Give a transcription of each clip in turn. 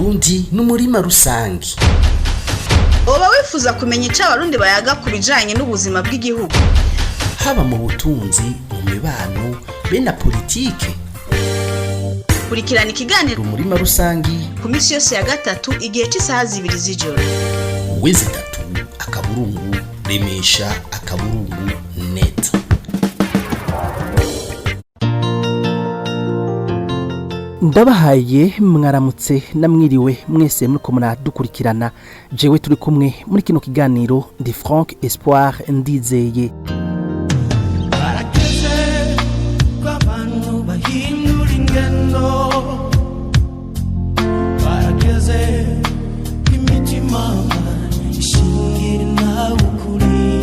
Uburundi n'umurima rusangi. Oba wifuza kumenya icyo abarundi bayaga ku bijanye n'ubuzima bw'igihugu, haba mu butunzi, mu mibano, be na politike. kurikirana ikiganiro Umurima rusangi ku minsi yose ya gatatu igihe cy'isaha 2 z'ijoro. wezi 3 akaburungu remesha akaburungu net. Ndabahaye mwaramutse namwiriwe mwese muriko muradukurikirana. Jewe turi kumwe muri kino kiganiro ndi Frank Espoir Ndizeye. Barakeze kw'abantu bahindura ingendo, barakeze imitima ishingira nawe ukuri,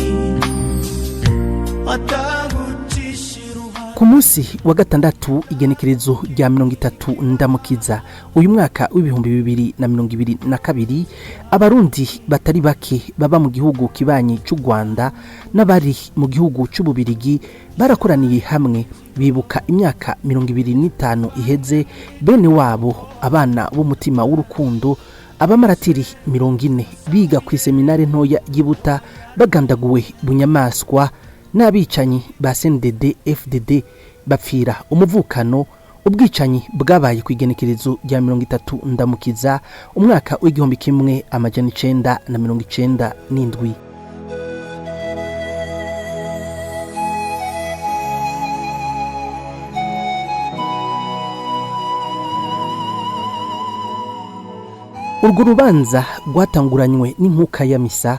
Ku munsi wa gatandatu igenekerezo rya 30 Ndamukiza uyu mwaka w'ibihumbi 2022, abarundi batari bake baba mu gihugu kibanyi cy'u Rwanda n'abari mu gihugu cy'Ububirigi barakoraniye hamwe bibuka imyaka 25 iheze bene wabo, abana b'umutima w'urukundo, abamaratiri 40 biga ku seminare ntoya y'Ibuta bagandaguwe bunyamaswa n'abicanyi ba CNDD FDD bapfira umuvukano. Ubwicanyi bwabaye ku igenekerezo rya 30 Ndamukiza umwaka w'igihumbi kimwe amajana 997. Urwo rubanza rwatanguranywe n'inkuka ya misa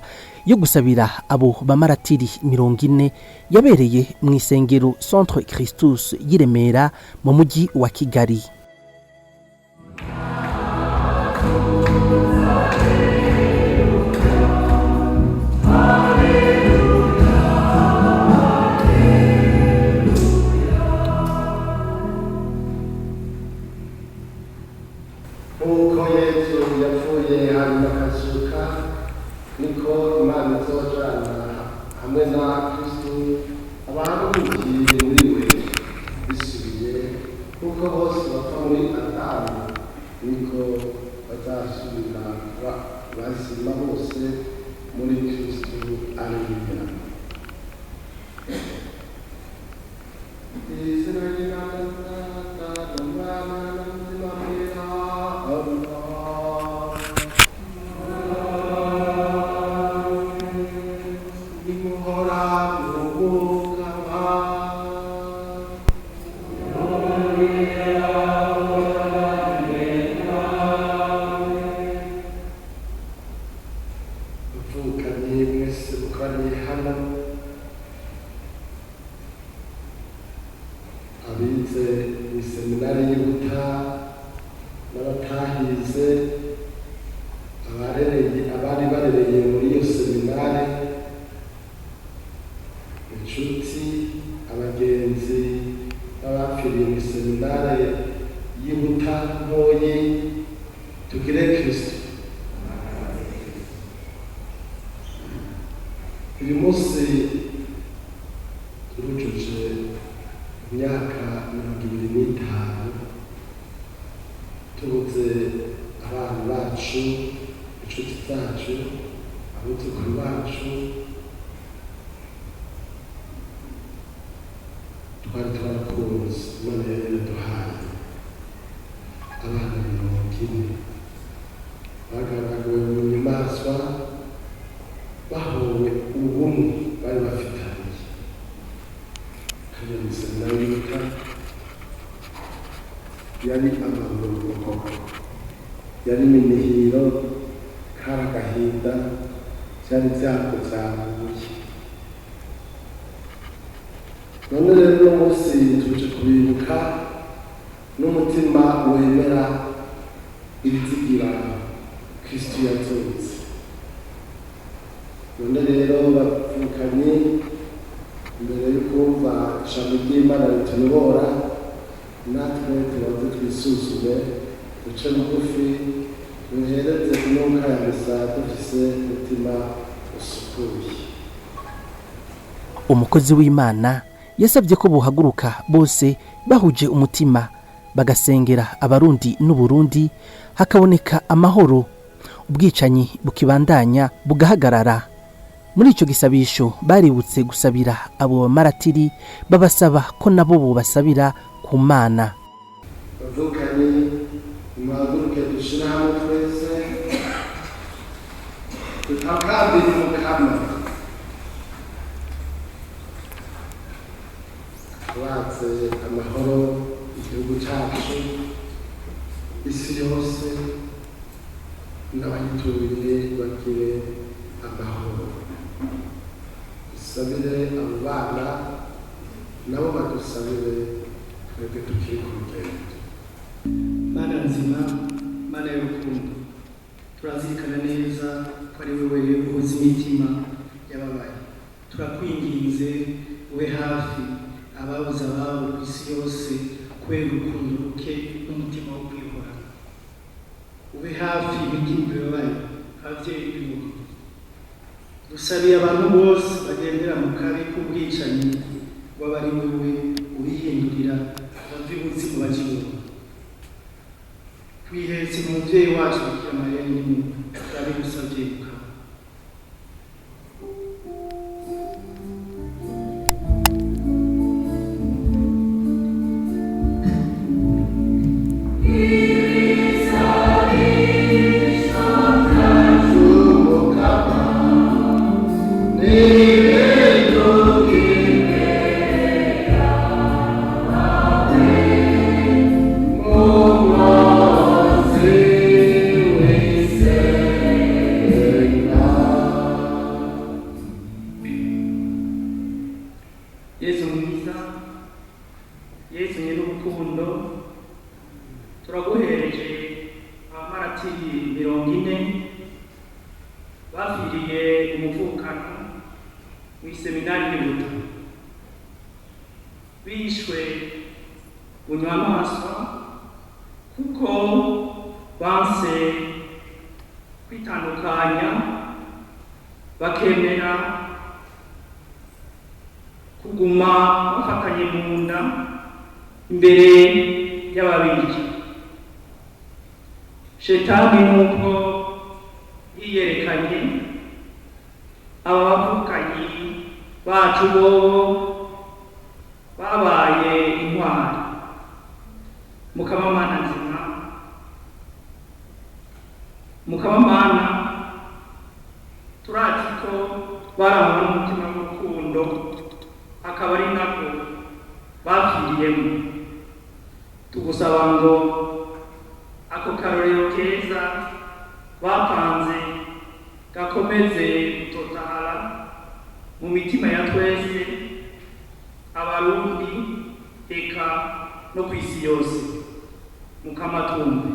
yo gusabira abo bamaratiri 40 yabereye mu isengero Centre Christus y'Iremera mu mujyi wa Kigali. Nk'uko Yesu yapfuye hanyuma akazuka, niko Imana izojana hamwe na Kristo abahagurukiye muri we bisubiye. Kuko bose bapfa muri Adamu, niko bazasubira bazima bose muri Kristo. Alleluia. Abize mu seminari y'Ibuta n'abatahize, abari barereye muri iyo seminari, inshuti, abagenzi n'abapfiriye mu seminari y'Ibuta ntoyi, tugire Kristo. Uyu munsi turujuje imyaka 25 tubuze abana bacu, inshuti zacu, abuzukuru bacu, twari twarakunze. Imana yari yaduhaye abana 40 bagaragawe mu nyamaswa, bahowe ubumwe bari bafitaniye. Kandi seminari y'Ibuta yari amahoro, yari iminihiro, kari agahinda, byari byakuzamuye. None rero uno munsi tuje kubibuka n'umutima wemera ibizigira Kristo yazutse. None rero bavukanye, mbere yo kumva ijambo ry'Imana rituyobora, natwe tubanze twisuzume, duce bugufi, duhereze inkunga ya misa dufise umutima usukuye. Umukozi w'Imana yasabye ko bohaguruka bose bahuje umutima bagasengera abarundi n'uburundi hakaboneka amahoro ubwicanyi bukibandanya bugahagarara. Muri ico gisabisho baributse gusabira abo bamaratiri babasaba ko nabo bobasabira ku Mana. bavukanye muhaguruke dushira hamwe twese tutakambira umukama tubatse amahoro igihugu cyacu isi yose n'abagituye bagire amahoro. Dusabire abo bana nabo badusabire twebwe tukiri ku rugendo. Mana nzima, Mana y'urukundo, turazirikana neza ko ari wowe uzi imitima y'ababaye. Turakwinginze ube hafi ababuze ababo ku isi yose kubera urukundo ruke n'umutima wo kwihora. Ube hafi imitima y'ababaye, ababyeyi b'ibihugu. Dusabiye abantu bose bagendera mu kabi k'ubwicanyi waba ari wowe ubihindurira bava ibuzimu baje inyuma. Twihetse umubyeyi wacu Bikira Mariya nyine turabigusabye ukaba. Yesu mwiza, Yesu nyine urukundo, turaguhereje abamaratiri 40 bafiriye umuvukano w'iseminari y'Ubuto, bishwe bunyamaswa kuko banse kwitandukanya bakemera kuguma bafatanye mu nda imbere y'ababirigi. Shetani nuko yiyerekanye, aba bavukanyi bacu bobo babaye intwari. Mukama Mana nzima, Mukama Mana, turazi ko barangwa n'umutima w'urukundo akaba ari nako bapfiriyemo. Tugusaba ngo ako karorero keza bapanze gakomeze gutotahara mu mitima ya twese abarundi eka no ku isi yose. Mukama twumve.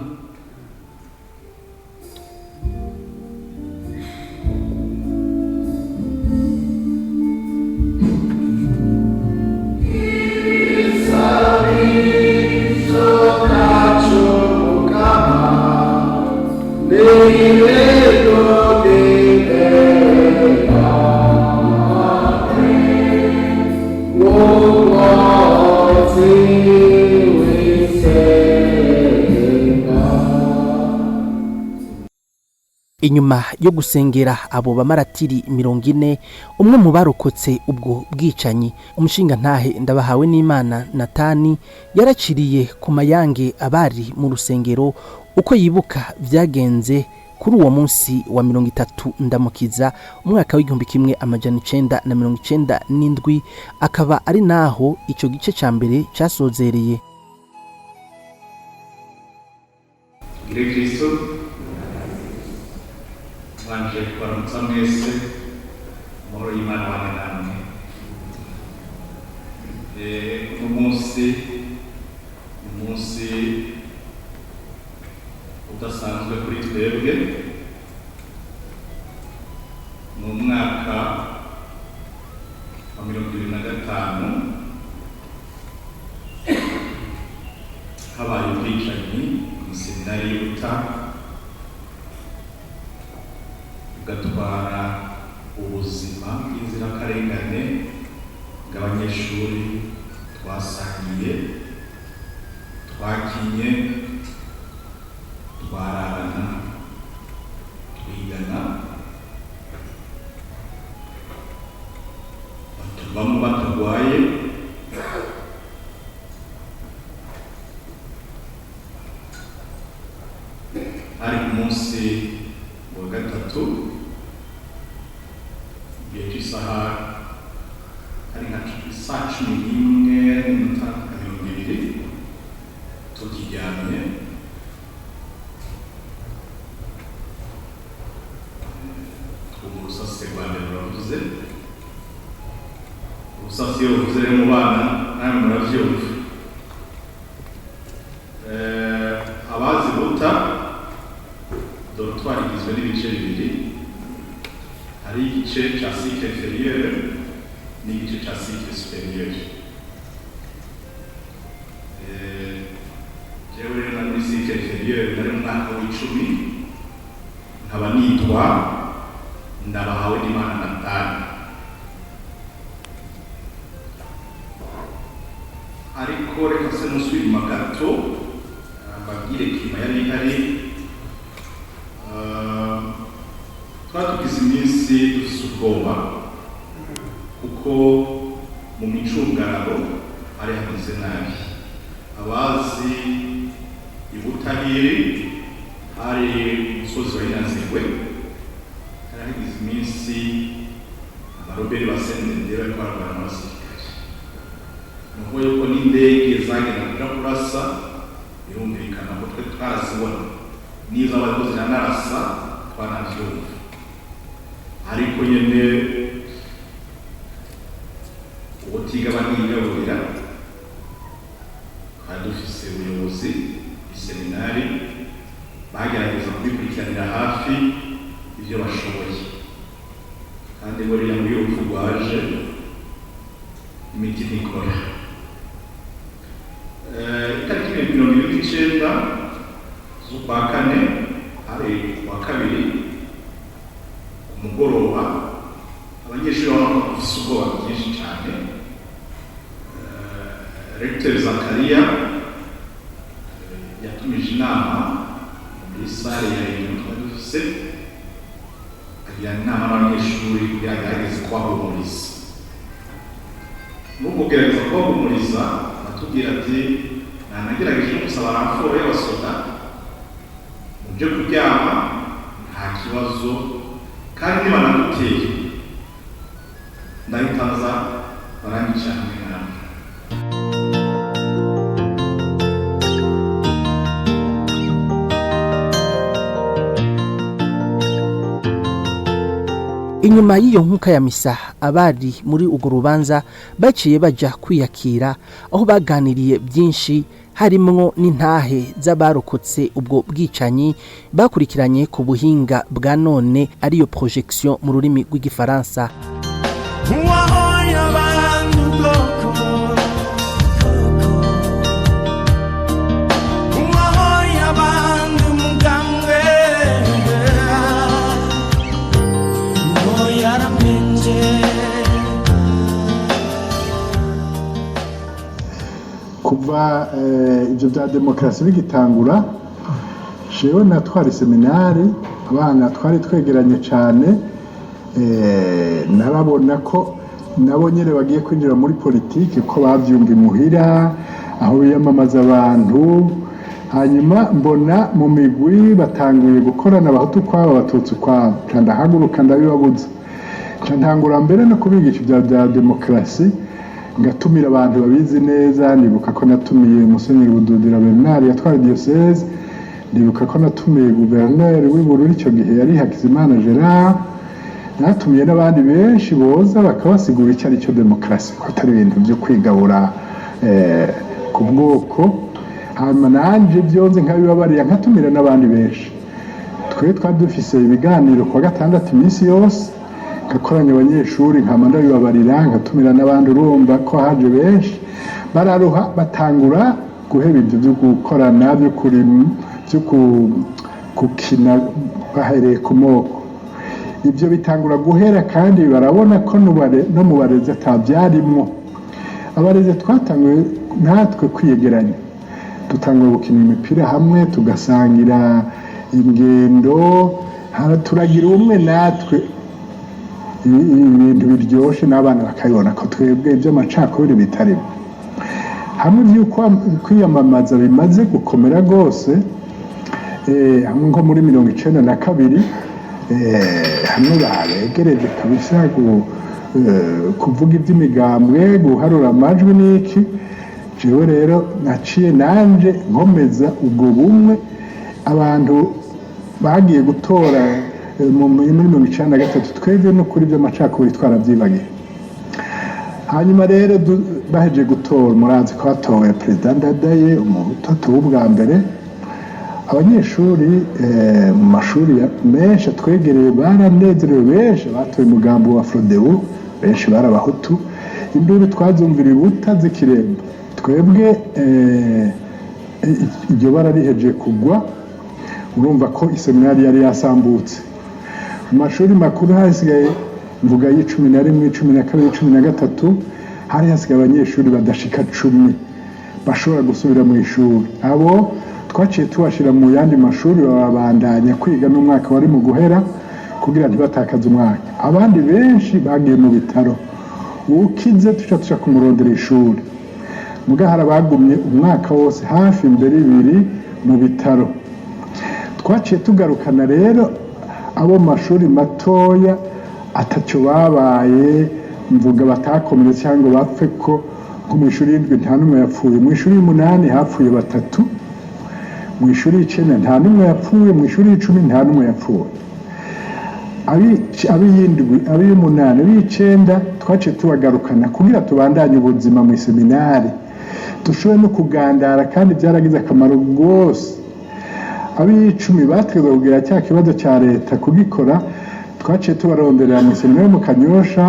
Inyuma yo gusengera abo bamaratiri 40, umwe mu barokotse ubwo bwicanyi, umushinga ntahe Ndabahawe n'Imana Natani yaraciriye ku mayange abari mu rusengero uko yibuka vyagenze kuri uwo munsi wa 30 Ndamukiza umwaka w'1997, akaba ari naho ico gice ca mbere casozereye. Kristo wanje kuramutsa mwese amahoro y'Imana wane namwe. umunsi udasanzwe kuri twebwe. Mu mwaka wa 2025 habaye ubwicanyi mu seminari y'Ubuta bugatwara ubuzima bw'inzirakarengane bw'abanyeshuri twasangiye twakinye twararana twigana bamwe batarwaye ari ku munsi wa gatatu igihe cy'isaha ari nka saa 11:20 tukiryamye ubusasi bwa mbere buravuze ubusasi iyo buvuze rero mu bana namwe muravyumva abazi buta dortoir igizwe n'ibice bibiri hari igice cya cycle inférieur n'igice cya cycle supérieur jewe rero muri cycle inférieur nari mu mwaka w'icumi nkaba nitwa ndabahawe n'Imana Natani ariko reka se musubira gato mbabwire kima yari ihari twatugize iminsi dufise ubwoba kuko mu micungararo hari hameze nabi abazi ibutabire hari umusozi wa Inazigwe haragize iminsi abaroberi basendende bariko bararwana n'abasirikare nuko yuko n'indege zagenda kuja kurasa birumvikana ko twe twarazibona nizo abariko ziranarasa twanavyumva ariko nyene ubutiga banigaburira kandi dufise ubuyobozi iseminari bagerageza kubikurikiranira hafi ivyo bashoboye kandi buriya muri urupfu rwaje imiti ntikora itariki 29 z'ukwa kane hari kuwa kabiri umugoroba abanyeshuri babona ko bafise ubwoba bwinshi cyane Recteur Zakaria yatumije inama muri sale ya Université agira inama n'abanyeshuri kugira ngo agerageze kubahumuriza n'ubwo kugerageza kubahumuriza batubwira ati nagerageje gusaba raporo y'abasoda mu byo kuryama nta kibazo kandi niba naguteye ndahitaza barangica hamwe nawe inyuma y'iyo nkuka ya misa abari muri urwo rubanza baciye baja kwiyakira aho baganiriye byinshi harimwo n'intahe z'abarokotse ubwo bwicanyi bakurikiranye ku buhinga bwa none ariyo projection mu rurimi rw'igifaransa kuva ibyo bya demokarasi bigitangura jewe natwara seminari abana twari twegeranye cyane narabona ko nabo nyine bagiye kwinjira muri politiki ko bavyumva imuhira aho biyamamaza abantu hanyuma mbona mu migwi batanguye gukorana abahutu kwabo abatutsi kwabo ndahaguruka ndabibabuza ntangura mbere no kubigisha ibya demokarasi ngatumira abantu babizi neza nibuka ko natumiye Musenyeri Bududira Bernard yatwara diocese nibuka ko natumiye guverineri w'Ibururi icyo gihe yari Hakizimana Gerard natumiye n'abandi benshi boza bakabasigura icyo ari cyo demokarasi ko atari ibintu byo kwigabura ku bwoko hanyuma nanje byonze nkabibabariya nkatumira n'abandi benshi twari dufise ibiganiro kwa gatandatu iminsi yose gakoranye abanyeshuri nkamanda bibabarira ngatumira n'abandi urumva ko haje benshi bararuha batangura guheba ibyo byo gukorana byo gukina bahereye ku moko ibyo bitangura guhera kandi barabona ko no mu barezi atabyarimwo abarezi twatanguye natwe kwiyegeranya dutangura gukina imipira hamwe tugasangira ingendo turagira ubumwe natwe ibintu biryoshe n'abana bakabibona ko twebwe iby'amacakubiri bitarimo hamwe by'uko kwiyamamaza bimaze gukomera rwose hamwe nko muri 1992 hamwe baregereje kabisa kuvuga iby'imigambwe guharura amajwi n'iki jewe rero naciye nanje nkomeza ubwo bumwe abantu bagiye gutora muri 1993 twebwe no kuri by'amacakubiri twarabyibagiye hanyuma rero baheje gutora murazi ko hatowe Perezida Ndadaye umutatu w'ubwa mbere abanyeshuri mu mashuri menshi twegereye baranezerewe benshi batoye umugambi wa Frodebu benshi barabahutu induru twazumvira ibuta zikiremba twebwe iryo bara riheje kugwa urumva ko iseminari yari yasambutse mu mashuri makuru hasigaye mvuga y'icumi na rimwe cumi na kabiri cumi na gatatu hari hasigaye abanyeshuri badashika 10 bashobora gusubira mu ishuri abo twaciye tubashira mu yandi mashuri babandanya kwiga n'umwaka wari mu guhera kugira ntibatakaze umwaka abandi benshi bagiye mu bitaro ukize tuca kumurondera ishuri mugahara bagumye umwaka wose hafi mbere 2 mu bitaro twaciye tugarukana rero abo mashuri matoya atacyo babaye mvuga batakomeretse cyangwa bapfe ko nko mu ishuri y'indwi nta n'umwe yapfuye mu ishuri y'umunani hapfuye 3 mu ishuri y'icenda nta n'umwe yapfuye mu ishuri y'icumi nta n'umwe yapfuye ab'iyindwi ab'iy'umunani ab'iy'icenda twaciye tubagarukana kugira tubandanye ubuzima mu seminari dushoboye no kugandara kandi byaragize akamaro rwose ab'icumi bategwa kugira cya kibazo cya leta kugikora twaciye tubaronderera mu seminari mu Kanyosha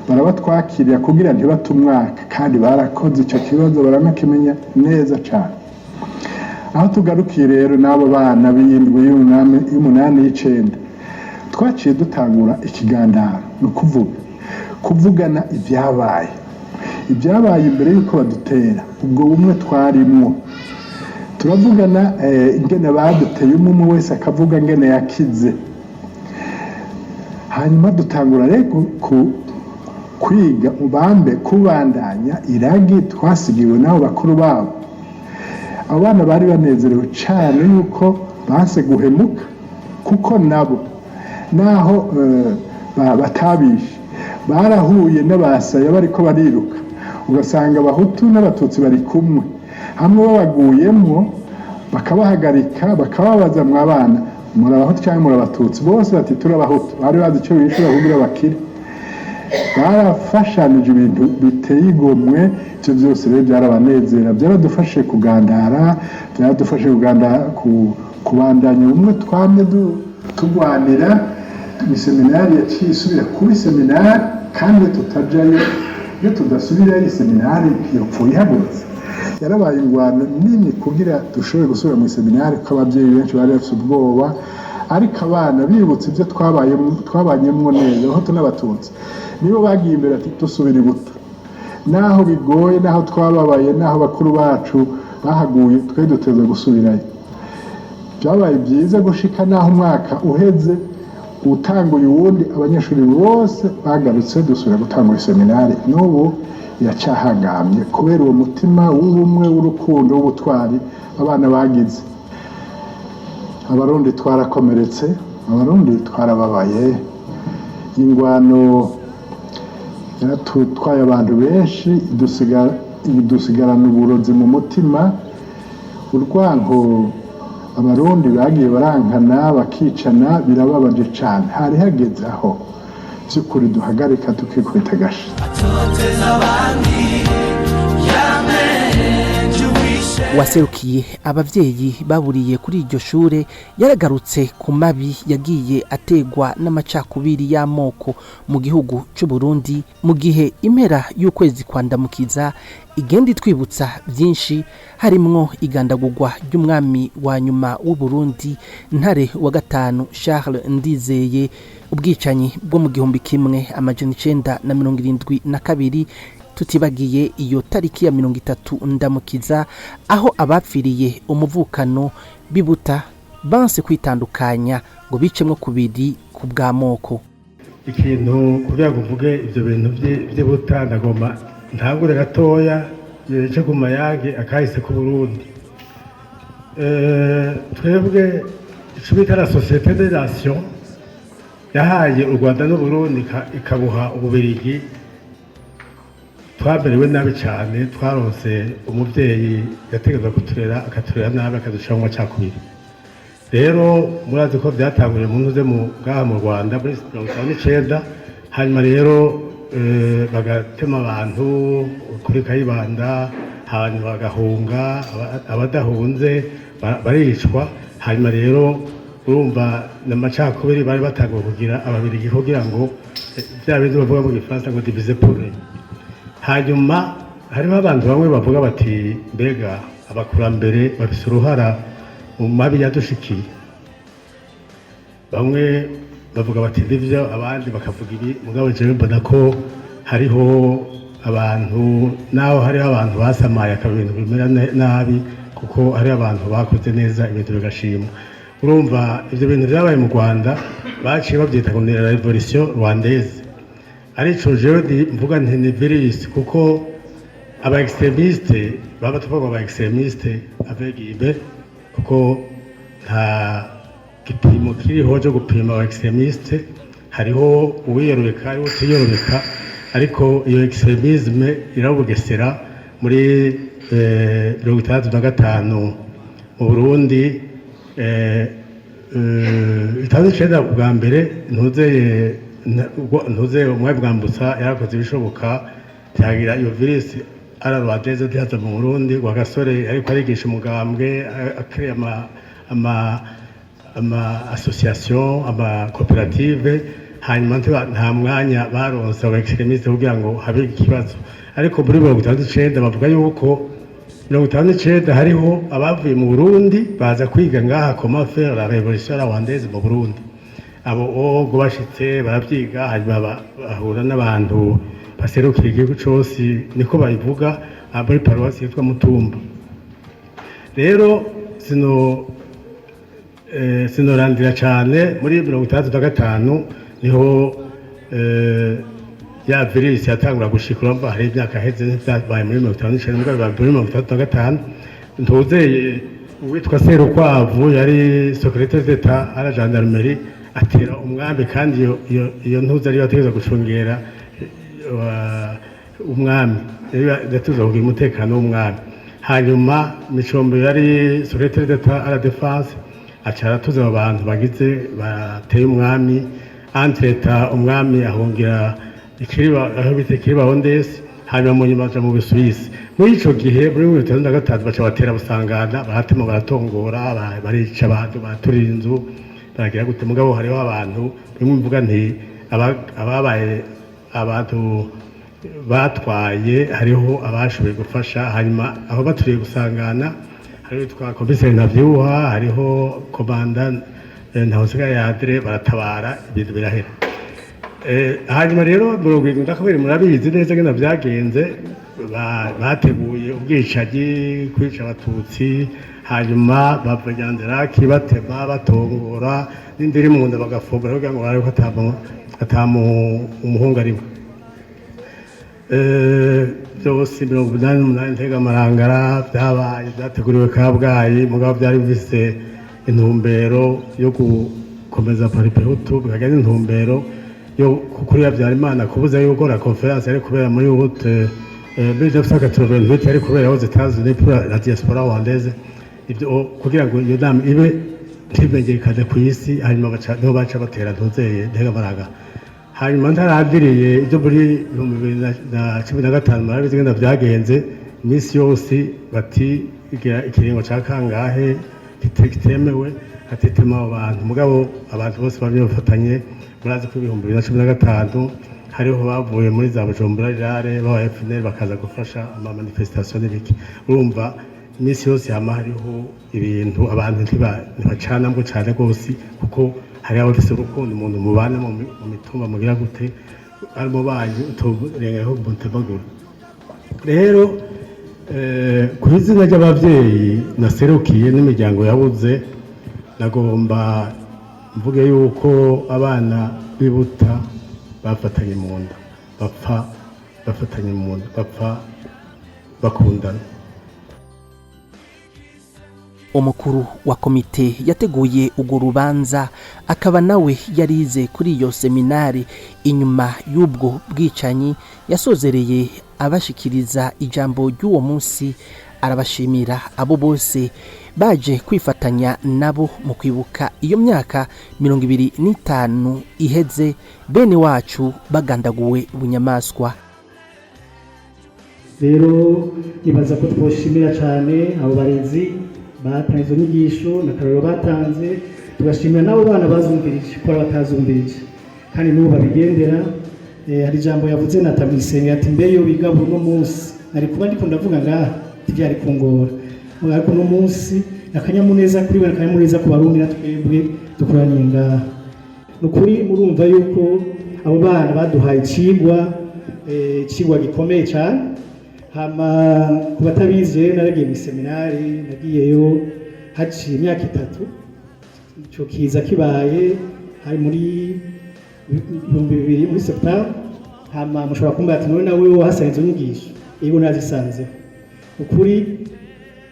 barabatwakirira kugira ntibate umwaka kandi barakoze icyo kibazo baranakimenya neza cyane aho tugarukiye rero n'abo bana b'indwi y'umunani y'icenda twaciye dutangura ikigandaro no kuvugana ibyabaye imbere y'uko badutera ubwo bumwe twarimwo turavugana ingene baduteye umwe wese akavuga ingene yakize hanyuma dutangura rero kwiga kubandanya iragi twasigiwe n'abo bakuru babo abana bari banezerewe cyane yuko banse guhemuka kuko nabo naho batabishe barahuye n'abasaya bariko bariruka ugasanga abahutu n'abatutsi bari kumwe hamwe babaguyemwo bakabahagarika bakababaza mu abana murabahutu cyangwa murabatutsi bose bati turabahutu bari bazi icyo bishura kugira bakire barafashanije ibintu biteye igomwe ibyo byose rero byarabanezera byaradufashe kugandara byaradufashe kubandanya ubumwe twamye tugwanira iseminari yaciye isubira kuri seminari kandi tutajayo iyo tudasubirayo iseminari yapfuye ihagurutse yarabaye ingwano nini kugira dushobore gusubira mu seminari ko ababyeyi benshi bari bafite ubwoba ariko abana bibutse ibyo twabanyemwo neza aho n'abatutsi nibo bagiye imbere ati dusubire ibuta naho bigoye naho twababaye naho bakuru bacu bahaguye twe duteze gusubirayo byabaye byiza gushika naho umwaka uheze utanguye uwundi abanyeshuri bose bagarutse dusubira gutangura seminari n'ubu yacahagamye kubera uwo mutima w'ubumwe w'urukundo w'ubutwari abana bagize abarundi twarakomeretse abarundi twarababaye ingwano yaratwaye abantu benshi dusigarana uburozi mu mutima urwango abarundi bagiye barankana bakicana birababaje cyane hari hageze aho by'ukuri duhagarika tukikubita agashi waserukiye abavyeyi baburiye kuri iryo shure yaragarutse ku mabi yagiye ategwa n'amacakubiri y'amoko mu gihugu cy'u Burundi mu gihe impera y'ukwezi kwandamukiza igenda itwibutsa byinshi harimwo igandagurwa ry'umwami wa nyuma w'u Burundi Ntare wa gatanu Charles Ndizeye ubwicanyi bwo mu 1972 tutibagiye iyo tariki ya 30 ndamukiza aho abapfiriye umuvukano bibuta banse kwitandukanya ngo bicemwo kubiri ku bw'amoko. Ikintu kugira ngo uvuge ibyo bintu by'Ibuta ndagomba ntangure gatoya cyo ku Mayage akahise ku Burundi. Twebwe icyo bita la société des nations yahaye u Rwanda n'u Burundi ikabuha Ububirigi. Twaberewe nabi cyane, twaronse umubyeyi yategetswe kuturera akaturera nabi akadushira mu macakubiri. Rero murazi ko byatanguriye mu ntuze mu gaha mu Rwanda muri 19 hanyuma rero bagatema abantu kuri Kayibanda hanyuma bagahunga abadahunze baricwa hanyuma rero urumva n'amacakubiri bari batangiye kugira ababirigi kugira ngo bya bintu bavuga mu Gifaransa ngo diviser pour régner. Hanyuma hariho abantu bamwe bavuga bati mbega abakurambere bafise uruhara mu mabi yadushikiye. Bamwe bavuga bati ndivyo abandi bakavuga ibi mugabo jewe mbona ko hariho abantu naho hariho abantu basamaye akabintu bimera nabi kuko hari abantu bakoze neza ibintu bigashimwa. Urumva ivyo bintu byabaye mu Rwanda baciye babyita ngo ni revolution rwandaise. Arico jewe mvuga nti ni virus kuko aba extremiste baba tuvuga aba extremiste avec ibe kuko nta gipimo kiriho cyo gupima aba extremiste. Hariho uwiyorobeka hariho utiyorobeka ariko iyo extremisme irabugesera muri 1965 mu Burundi. Itandukanye bwa mbere ntuze umwe bwambutsa yarakoze ibishoboka cyagira iyo virus ararwadeze byaza mu Burundi wa gasore ariko arigisha umugambwe akire ama association ama cooperative hanyuma nta mwanya baronse aba extremiste kugira ngo habe ikibazo. Ariko muri 19 bavuga yuko 19 hariho abavuye mu Burundi baza kwiga ngaha comment faire la révolution rwandaise mu Burundi. Abo ubwo bashitse barabyiga hanyuma bahura n'abantu baserukira igihugu cyose niko bayivuga muri paroisse yitwa Mutumba. Rero sinorandira cyane muri 1965 niho ya virus yatangura gushikura mva hari imyaka heze n'ibyabaye muri 1965 ntuzeye uwitwa Serukwavu yari secrétaire d'État à la gendarmerie atera umwami kandi iyo ntuza ari yategeza gushungera umwami yatuza kugira umutekano w'umwami. Hanyuma Micombo yari secrétaire d'État à la défense acara tuza abantu bagize bateye umwami entreta umwami ahungira ikiriba aho bite kiriba Hondesi hanyuma mu nyuma mu Busuwisi. Muri ico gihe muri 1965 baca batera busangana baratema baratongora barica abantu baturira inzu baragira gute mugabo hariho abantu bimwe mvuga nti ababaye abantu batwaye hariho abashoboye gufasha hanyuma aho baturiye gusangana hariho twa komiseri Ntavyuha hariho komanda Ntawusiga Yadre baratabara ibintu birahera. Hanyuma rero ndakubwira murabizi neza ngena byagenze bateguye ubwicanyi kwica abatutsi hanyuma bavugandira kibatema batongora n'indiri mu nda bagafungura kugira ngo bareko umuhungu arimo. Byose 1988 ntega marangara byabaye byateguriwe Kabgayi mugabo byari bifise intumbero yo gukomeza paripehutu bikagira intumbero yo kukuriya Habyarimana kubuza yuko la conference yari kubera muri route 1988 yari kubera aux États-Unis pour la diaspora rwandaise. Ibyo kugira ngo iyo nama ibe ntimenyekane ku isi hanyuma baca batera ntuzeye ntega maraga. Hanyuma ntarandiriye ibyo muri 2015 marabizi ngenda byagenze iminsi yose bati ikiringo cya kangahe kitemewe hatetema abantu mugabo abantu bose bari bafatanye murazi ko 2015 hariho bavuye muri za Bujumbura Rirare ba FNL bakaza gufasha ama manifestation n'ibiki. Urumva iminsi yose hama hariho ibintu abantu ntibacana ngo cyane gose kuko hari abafise urukundo umuntu mubana mu mitumba mugira gute arimo banyu utorengaho Montemaguru rero ku izina ry'ababyeyi naserukiye n'imiryango yabuze nagomba mvuge yuko abana bibuta bafatanye mu nda bafatanye mu nda bapfa bakundana. umukuru wa komite yateguye urwo rubanza akaba nawe yarize kuri iyo seminari inyuma y'ubwo bwicanyi yasozereye abashikiriza ijambo ry'uwo munsi arabashimira abo bose baje kwifatanya nabo mu kwibuka iyo myaka 25 iheze bene wacu bagandaguwe bunyamaswa. Rero ibaza ko twoshimira cyane abo barezi batanze izo nyigisho na karoro batanze, tugashimira nabo bana bazumvirije ko batazumvirije kandi n'ubu babigendera. Hari ijambo yavuze na Tamisenge ati mbe yo biga buri munsi ari kuba ndiko ndavuga ngaha tibyari kungora ariko no munsi akanyamuneza kuri we akanyamuneza ku barundi na twebwe dukoraniye ngaha. Nukuri murumva yuko abo bana baduhaye ikigwa gikomeye cyane. Hama ku batabizi naragiye mu seminari nagiyeyo haciye imyaka 3 cyo kiza kibaye hari muri 2000 muri September. Hama mushobora kumva ati none nawe wahasanze inyigisho iyo nazisanze ukuri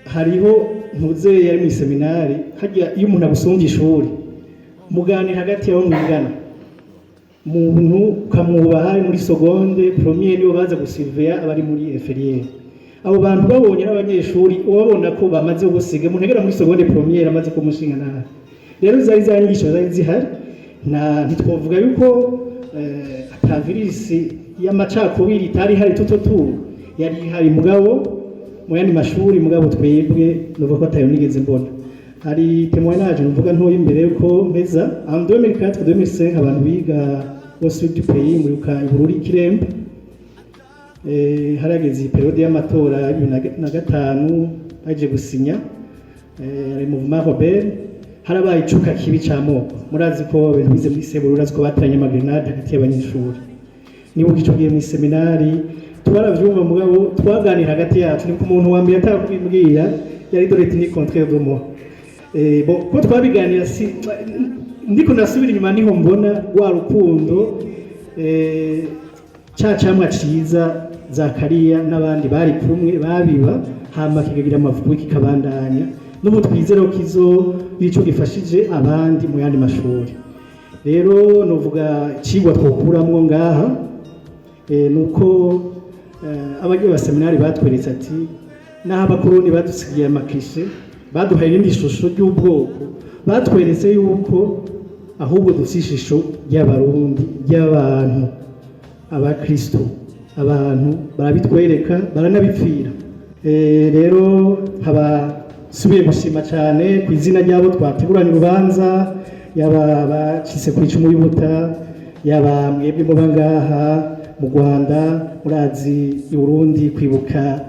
hariho ntuze yari mu seminari hajya iyo umuntu agusumva ishuri muganira hagati yaho mwigana muntu kamwubaha muri seconde premier niyo baza gusurveya abari muri inférieur. Abo bantu babonye n'abanyeshuri ubabona ko bamaze gusiga umuntu agera muri seconde premier amaze kumushinga nawe. Rero zari zanyigisho zari zihari na ntitwovuga yuko atavirisi y'amacakubiri itari hari tutotu yari hari mugabo mu yandi mashuri mugabo twebwe nuvuga ko atayo nigeze mbona. Hari témoignage nuvuga ntoyi imbere yuko mpeza en 2004-2005 abantu biga bose du pays muri Bururi Kirembe harageze periode y'amatora na 5 baje gusinya ari mouvement Robert harabaye icuka kibi cy'amoko. Murazi ko ibintu bize muri Seburu urazi ko batanye amagrenade hagati y'abanyeshuri. Niba ugiye mu seminari twaravyumva mugabo twaganira hagati yacu ni ku muntu wa mbere atakubimbwira yari doreti ni contraire de moi. Ko twabiganira si ndiko nasubira inyuma niho mbona wa rukundo cyamwa ciza Zakariya n'abandi bari kumwe babiba hama kigagira amavuko kikabandanya n'ubu twizera ko kizo bico gifashije abandi mu yandi mashuri. Rero novuga cigwa twokuramwo ngaha nuko abagiye ba seminari batweretse ati naho abakoroni badusigiye amakishe baduhaye n'indi shusho y'ubwoko batweretse yuko ahubwo dusishishyo y'abarundi y'abantu abakristo abantu barabitwereka baranabipfira. Rero haba subiye gushima cyane ku izina ryabo twateguranye urubanza yaba bacise ku icumu y'ubuta yaba mwebwe mu bangaha mu Rwanda murazi i Burundi kwibuka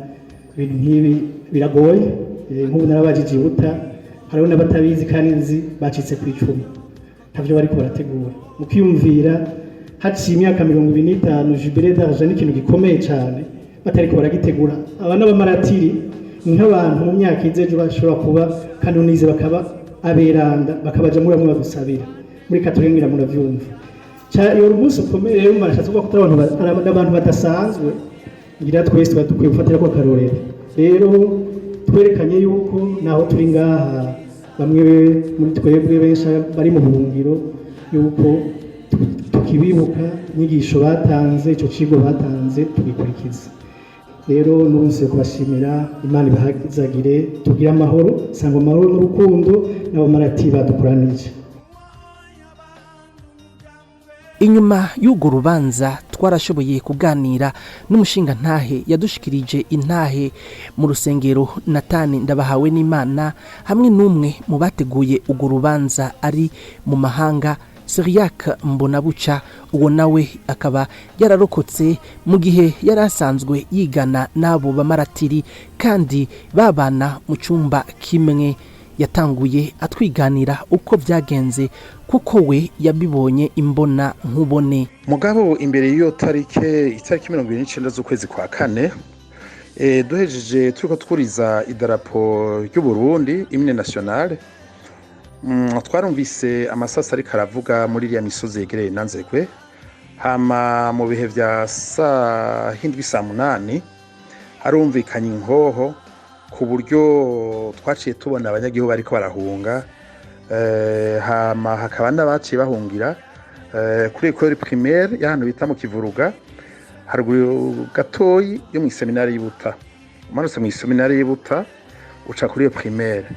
ibintu nk'ibi biragoye. Nk'ubu narabajije ubuta hariho n'abatabizi kandi nzi bacitse ku icumu ntavyo bariko barategura mu kwiyumvira haciye imyaka 25 jubilé d'argent n'ikintu gikomeye cyane batariko baragitegura. Aba n'abamaratiri nk'abantu mu myaka izejo bashobora kuba kandi unize bakaba aberanda bakabaja muri bamwe bagusabira muri katorengira muravyumva iyo umunsi ukomeye rero marashatse ko abantu badasanzwe ngira twese badukwiye gufatira ko karorero. Rero twerekanye yuko naho turi ngaha bamwe muri twebwe benshi bari mu buhungiro yuko tukibibuka inyigisho batanze ico kigo batanze tugikurikiza. Rero n'umunsi kubashimira Imana ibahagizagire tugira amahoro sangwa amahoro n'urukundo n'abamarati badukoranije. Inyuma y'urwo rubanza twarashoboye kuganira n'umushinga ntahe yadushikirije intahe mu rusengero Natani Ndabahawe n'Imana hamwe n'umwe mu bateguye urwo rubanza ari mu mahanga Syriac Mbonabuca. Uwo nawe akaba yararokotse mu gihe yari asanzwe yigana n'abo bamaratiri kandi babana mu cyumba kimwe. Yatanguye atwiganira uko byagenze kuko we yabibonye imbona nkubone. Mugabo imbere y'iyo itariki 29 z'ukwezi kwa kane duhejeje turiko twuriza idarapo ry'u Burundi imine nationale twarumvise amasasa ariko aravuga muri iriya misozi yegereye Nanzegwe hama mu bihe vya hindwi saa munani harumvikanye inkoho ku buryo twaciye tubona abanyagihugu bariko barahunga hama hakaba n'abaciye bahungira kuri école primaire y'ahantu bita mu Kivuruga haruguru gatoyi yo mu seminari y'Ibuta umanutse mu seminari y'Ibuta uca kuri primaire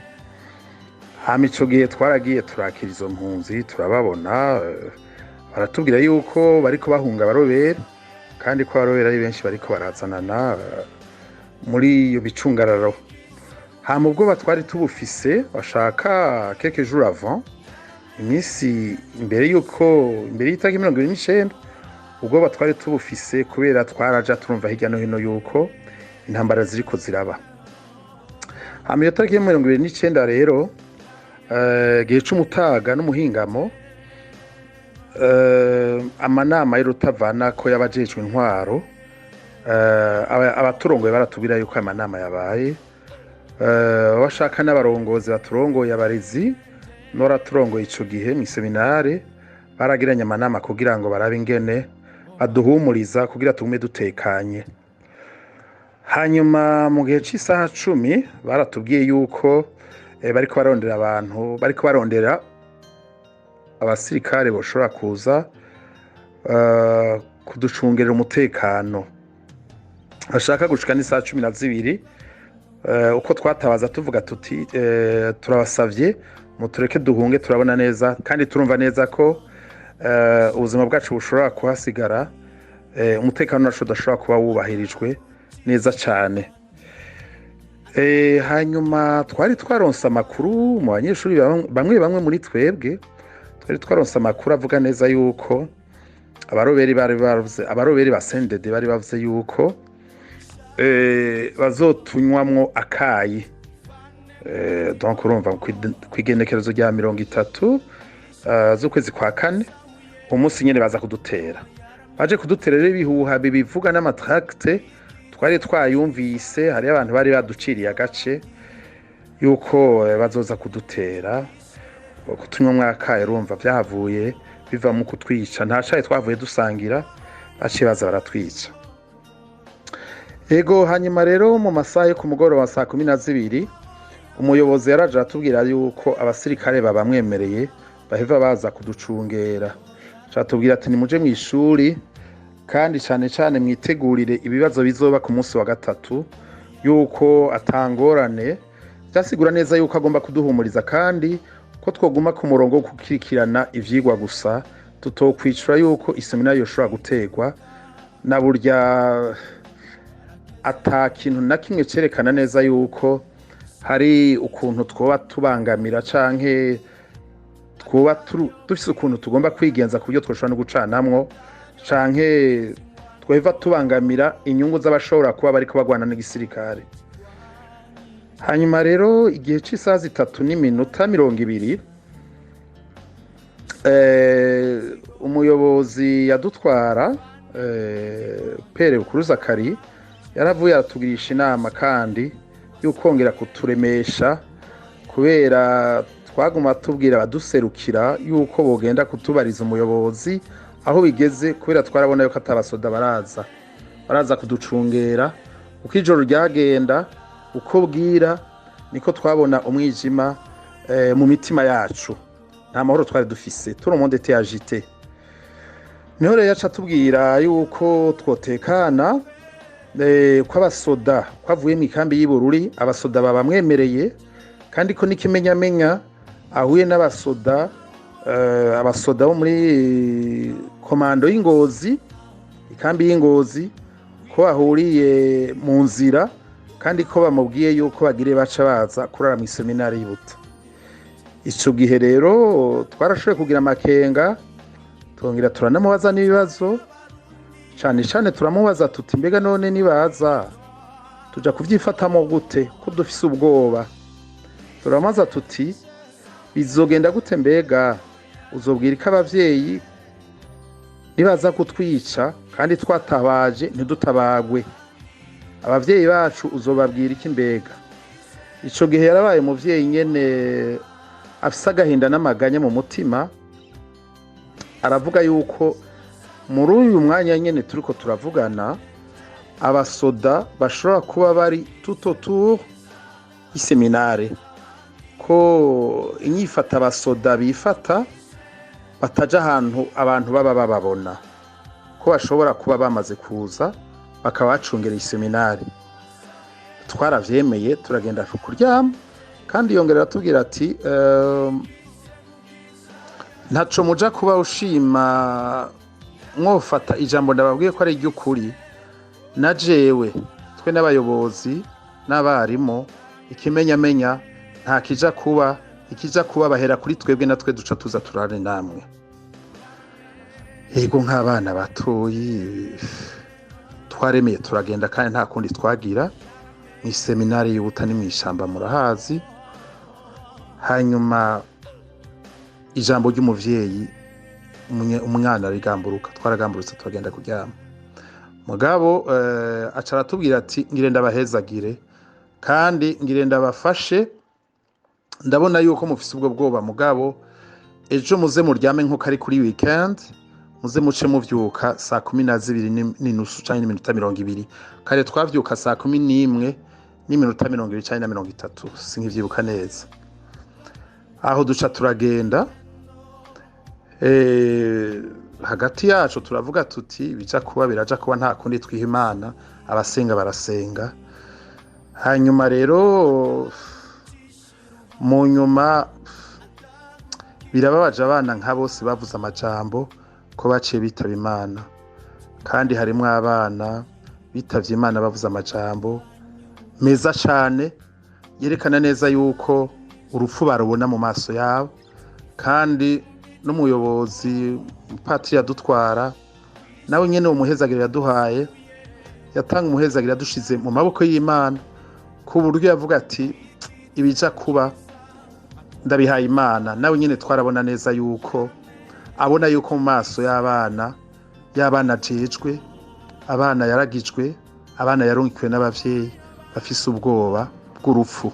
hama ico gihe twaragiye turakira izo mpunzi turababona baratubwira yuko bariko bahunga abarobera kandi ko abarobera ari benshi bariko barazanana muri iyo bicungararo hama ubwo batwari tubufise bashaka quelques jours avant imisi imbere y'itagi 29 ubwo batwari tubufise kubera twaraja turumva hirya no hino yuko intambara ziriko ziraba hama iyo tariki 29 rero gihe c'umutaga n'umuhingamo amanama y'urutavana ko yabajejwe intwaro abaturongoye baratubwira yuko amanama yabaye bashaka n'abarongozi baturongoye abarezi noraturongoye ico gihe mu seminare baragiranye amanama kugira ngo barabe ingene baduhumuriza kugira tugume dutekanye hanyuma mu gihe c'isaha 10 baratubwiye yuko bariko barondera abasirikare boshobora kuza kuducungerera umutekano bashaka gushika n'isaha 12 uko twatabaza tuvuga tuti turabasavye mutureke duhunge turabona neza kandi turumva neza ko ubuzima bwacu bushobora kuhasigara umutekano wacu udashobora kuba wubahirijwe neza cyane hanyuma twari twaronse amakuru mu banyeshuri bamwe muri twebwe twari twaronse amakuru avuga neza yuko abaroberi ba CNDD bari bavuze yuko bazotunywamwo akayi donc urumva kwigenekerezo rya 30 z'ukwezi kwa 4 umunsi nyene baza kudutera baje kudutera rero ibihuha bibivuga n'amatracte twari twayumvise hari abantu bari baduciriye agace yuko bazoza kudutera kutunywa mwaka urumva byahavuye biva mu kutwica nta caye twavuye dusangira baciye baza baratwica ego hanyuma rero mu masaha yo ku mugoroba wa saa 12 umuyobozi yaraje atubwira yuko abasirikare babamwemereye baheva baza kuducungera catubwira ati nimuje mu ishuri kandi cyane mwitegurire ibibazo bizoba ku munsi wa gatatu yuko atangorane byasigura neza yuko agomba kuduhumuriza kandi ko twoguma ku murongo wo kukirikirana ivyigwa gusa tutokwicura yuko iseminari yoshobora gutegwa na burya ata kintu na kimwe cerekana neza yuko hari ukuntu twoba tubangamira canke twoba dufise ukuntu tugomba kwigenza kubyo twoshobora no gucanamwo canke tweva tubangamira inyungu z'abashobora kuba bariko bagwana n'igisirikare hanyuma rero igihe c'isaha 3:20 umuyobozi yadutwara Pere Bukuru Zakari yaravuye aratugirisha inama kandi y'ukongera kuturemesha kubera twaguma tubwira abaduserukira yuko bogenda kutubariza umuyobozi aho bigeze kubera twarabona yuko atabasoda baraza kuducungera uko ijoro ryagenda uko bwira niko twabona umwijima mu mitima yacu nta mahoro twari dufise tout monde était agité niho rero yaca tubwira yuko twotekana ko abasoda kwavuye mu ikambi y'Ibururi abasoda babamwemereye kandi ko nikimenyamenya ahuye n'abasoda bo muri komando y'Ingozi ikambi y'Ingozi ko ahuriye mu nzira kandi ko bamubwiye yuko bagire baca baza kurara mu seminari y'Ibuta ico gihe rero twarashoboye kugira amakenga twongera turanamubaza n'ibibazo cyane turamubaza tuti mbega none nibaza tuja kuvyifatamo gute ko dufise ubwoba turamaza tuti bizogenda gute mbega uzobwira ko abavyeyi nibaza kutwica kandi twatabaje ntidutabagwe abavyeyi bacu uzobabwira iki mbega. Ico gihe yarabaye umuvyeyi nyene afise agahinda n'amaganya mu mutima, aravuga yuko muri uyu mwanya nyene turiko turavugana abasoda bashobora kuba bari tout autour y'iseminare, ko inyifata abasoda bifata bataja ahantu abantu baba bababona, ko bashobora kuba bamaze kuza bakaba bacungera iseminare. Twaravyemeye turagenda kuryama, kandi yongera atubwira ati ntaco muja kuba ushima mwofata ijambo ndababwiye ko ari iry'ukuri, na jewe twe n'abayobozi n'abarimu ikimenyamenya nta kija kuba bahera kuri twebwe, natwe duca tuza turare namwe. Yego nk'abana batoyi twaremeye turagenda, kandi nta kundi twagira. Ni seminari y'Ubutani mw'ishamba murahazi. Hanyuma ijambo ry'umuvyeyi umwana rigamburuka, twaragamburutse turagenda kuryama. Mugabo aca aratubwira ati ngire ndabahezagire kandi ngire ndabafashe, ndabona yuko mufise ubwo bwoba, mugabo ejo muze muryame nko kari kuri weekend, muze muce muvyuka saa 12:30 canke n'iminota 20. Kare twavyuka saa 11 n'iminota 20 canke na 30, sinkivyibuka neza. Aho duca turagenda, hagati yacu turavuga tuti bija kuba biraja kuba, nta kundi twiha Imana, abasenga barasenga. Hanyuma rero mu nyuma birababaje, abana nka bose bavuze amajambo ko baciye bitaba Imana, kandi harimo abana bitavye Imana bavuze amajambo meza cyane yerekana neza yuko urupfu barubona mu maso yabo. Kandi n'umuyobozi Patri yadutwara nawe nyene umuhezagiro yaduhaye, yatanga umuhezagiro yadushize mu maboko y'Imana, ku buryo yavuga ati ibija kuba ndabihaye Imana. Nawe nyene twarabona neza yuko abona yuko mu maso y'abana jejwe, abana yaragijwe, abana yarungikiwe n'abavyeyi bafise ubwoba bw'urupfu.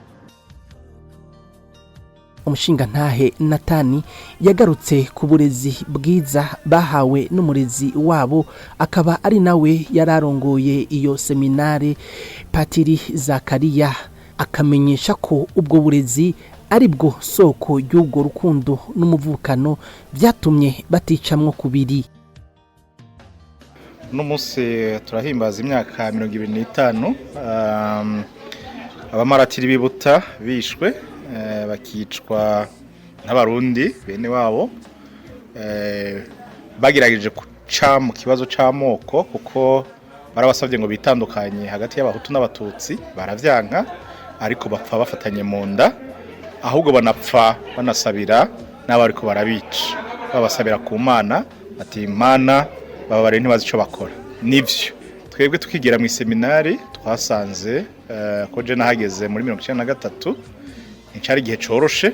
Umushinga ntahe Natani yagarutse ku burezi bwiza bahawe n'umurezi wabo, akaba ari nawe yararongoye iyo seminare Patiri Zakariya, akamenyesha ko ubwo burezi ari bwo soko y'ubwo rukundo n'umuvukano byatumye baticamwo kubiri. N'umunsi turahimbaza imyaka 25 abamaratiri bibuta bishwe, bakicwa n'abarundi bene wabo, bagirageje kuca mu kibazo c'amoko, kuko barabasavye ngo bitandukanye hagati y'abahutu n'abatutsi, baravyanka, ariko bapfa bafatanye mu nda, ahubwo banapfa banasabira n'abariko barabica, babasabira ku Mana ati Imana babare ntibazi ico bakora. Nivyo twebwe tukigira mu seminari twasanze ko je nahageze muri 1993, nicari gihe coroshe,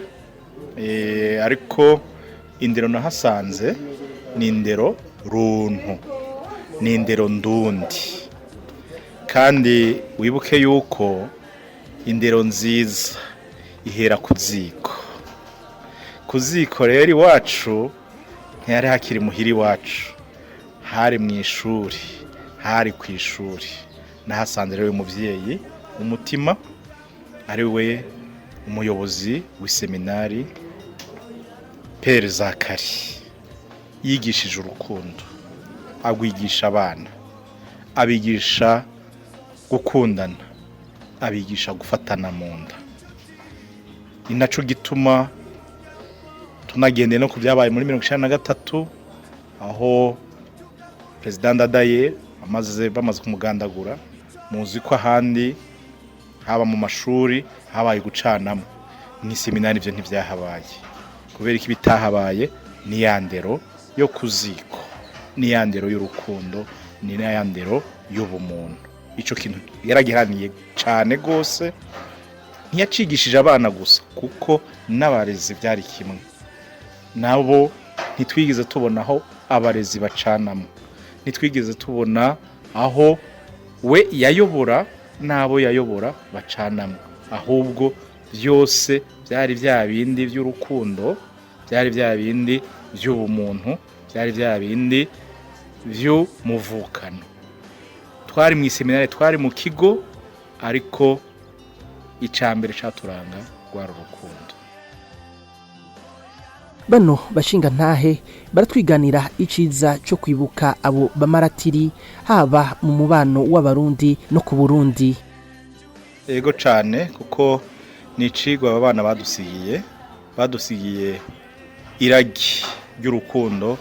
ariko indero nahasanze ni indero runtu, ni indero ndundi. Kandi wibuke yuko indero nziza ihera ku ziko rero iwacu ntiyari hakiri muhiri wacu, hari mu ishuri, hari ku ishuri. Nahasanze rero umuvyeyi umutima, ari we umuyobozi w'iseminari Père Zakari, yigishije urukundo, agwigisha abana, abigisha gukundana, abigisha gufatana mu nda. Inaco gituma tunagende no kubyabaye muri 1993, aho President Ndadaye bamaze kumugandagura. Muzi ko ahandi haba mu mashuri habaye gucanamo, mu seminari ivyo ntivyahabaye. Kubera iki bitahabaye? Ni yandero yo kuziko, ni yandero y'urukundo, ni yandero y'ubumuntu. Ico kintu yaragihaniye cyane gose, ntiyacigishije abana gusa, kuko n'abarezi byari kimwe. Nabo ntitwigeze tubona aho abarezi bacanamo, ntitwigeze tubona aho we yayobora n'abo yayobora bacanamwo, ahubwo byose byari bya bindi by'urukundo, byari bya bindi by'ubumuntu, byari bya bindi by'umuvukano. Twari mu iseminari, twari mu kigo, ariko icambere caturanga rwari urukundo. Bano bashinga ntahe baratwiganira iciza cyo kwibuka abo bamaratiri haba mu mubano w'abarundi no ku Burundi. Ego cane, kuko ni icigwa abana badusigiye iragi ry'urukundo,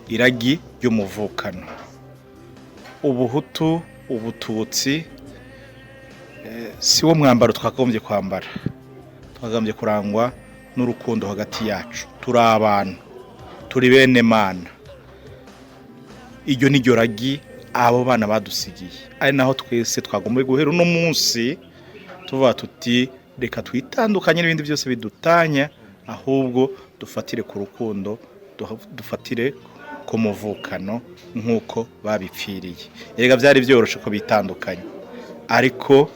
iragi ry'umuvukano. Ubuhutu, ubututsi si wo mwambaro twakagombye kwambara, twakagombye kurangwa n'urukundo hagati yacu. Turi abantu, turi bene Mana. Iryo ni ryo ragi abo bana badusigiye, ari naho twese twagomba guhera uno munsi tuvuga tuti reka twitandukanye n'ibindi byose bidutanya, ahubwo dufatire ku rukundo, dufatire ku muvukano nk'uko babipfiriye. Erega byari byoroshe ko bitandukanye, ariko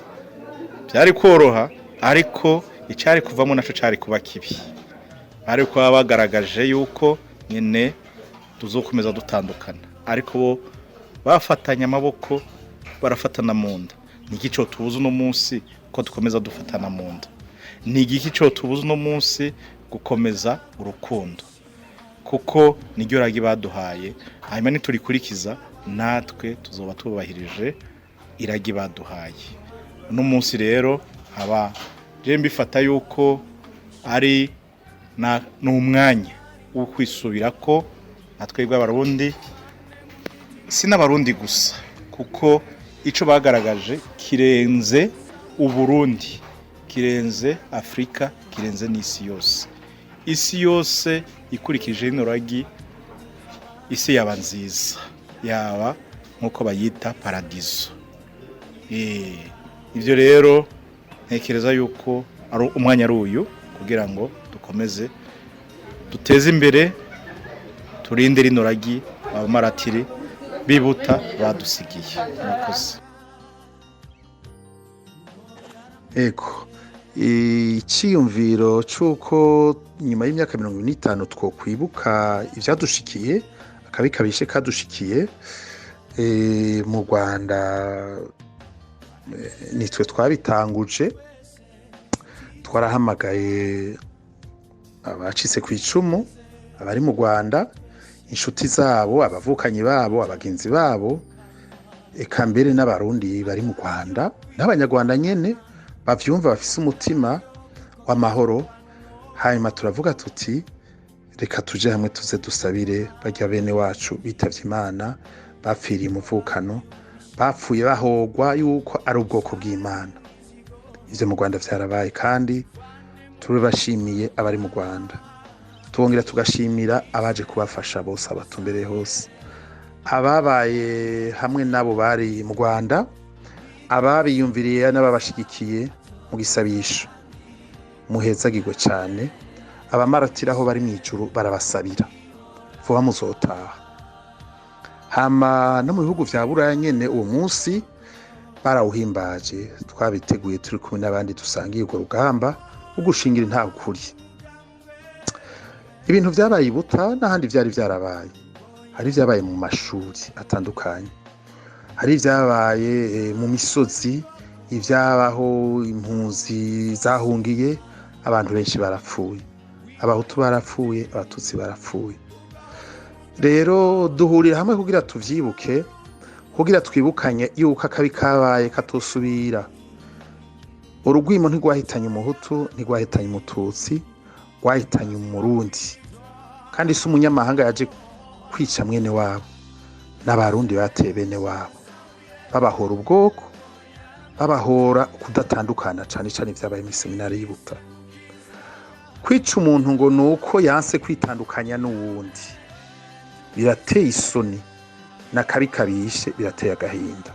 byari koroha, ariko icari kuvamo naco cari kuba kibi. Ariko bagaragaje yuko nyene tuzokomeza dutandukana, ariko bo bafatanya amaboko, barafatana mu nda. Ni iki cyo tubuze uno munsi ko dukomeza dufatana mu nda? Ni iki cyo tubuze uno munsi gukomeza urukundo? Kuko niryo ragi baduhaye, hanyuma niturikurikiza natwe tuzoba tubahirije iragi baduhaye. Uno munsi rero haba je mbifata yuko ari n'umwanya wo kwisubirako natwebwe abarundi, si n'abarundi gusa, kuko ico bagaragaje kirenze Uburundi, kirenze Afrika, kirenze n'isi yose. Isi yose ikurikije ino ragi, isi yaba nziza, yaba nkuko bayita paradiso. Ivyo rero ntekereza yuko ari umwanya ari uyu kugira ngo dukomeze duteze imbere, turinde rino ragi abamaratiri bibuta badusigiye. Murakoze. Ego, iciyumviro cy'uko nyuma y'imyaka 50 two kwibuka ivyadushikiye, akabi kabishe kadushikiye mu Rwanda, nitwe twabitanguje. Twarahamagaye abacitse ku icumu, abari mu Rwanda, inshuti zabo, abavukanyi babo, abagenzi babo, eka mbere n'abarundi bari mu Rwanda n'abanyarwanda nyene bavyumva, bafise umutima w'amahoro. Hanyuma turavuga tuti reka tuje hamwe tuze dusabire barya bene wacu bitavye Imana, bapfiriye umuvukano, bapfuye bahogwa yuko ari ubwoko bw'Imana. Ivyo mu Rwanda vyarabaye, kandi turabashimiye abari mu Rwanda. Twongera tugashimira abaje kubafasha bose, abatumbereye hose, ababaye hamwe nabo bari mu Rwanda, ababiyumviriye n'ababashigikiye mu gisabisho. Muhezagirwe cyane. Abamaratira aho bari mu ijuru barabasabira, vuba muzotaha. Hama no mu bihugu vya Buraya nyene uwo munsi barawuhimbaje, twabiteguye turi kumwe n'abandi dusangiye urwo rugamba wo gushingira nta ukuri. Ibintu vyabaye ibuta n'ahandi vyari vyarabaye. Hari vyabaye mu mashuri atandukanye, hari vyabaye mu misozi, ivyabaho impunzi zahungiye, abantu benshi barapfuye, abahutu barapfuye, abatutsi barapfuye. Rero duhurira hamwe kugira tuvyibuke, kugira twibukanye yuko akabi kabaye katosubira. Urugwimo ntigwahitanye umuhutu, ntigwahitanye umututsi, gwahitanye umurundi, kandi si umunyamahanga yaje kwica mwene wabo. N'abarundi bateye bene wabo, babahora ubwoko, babahora kudatandukana, cane cane vyabaye mu seminari y'Ibuta. Kwica umuntu ngo nuko yanse kwitandukanya n'uwundi birateye isoni, n'akabi kabishe birateye agahinda.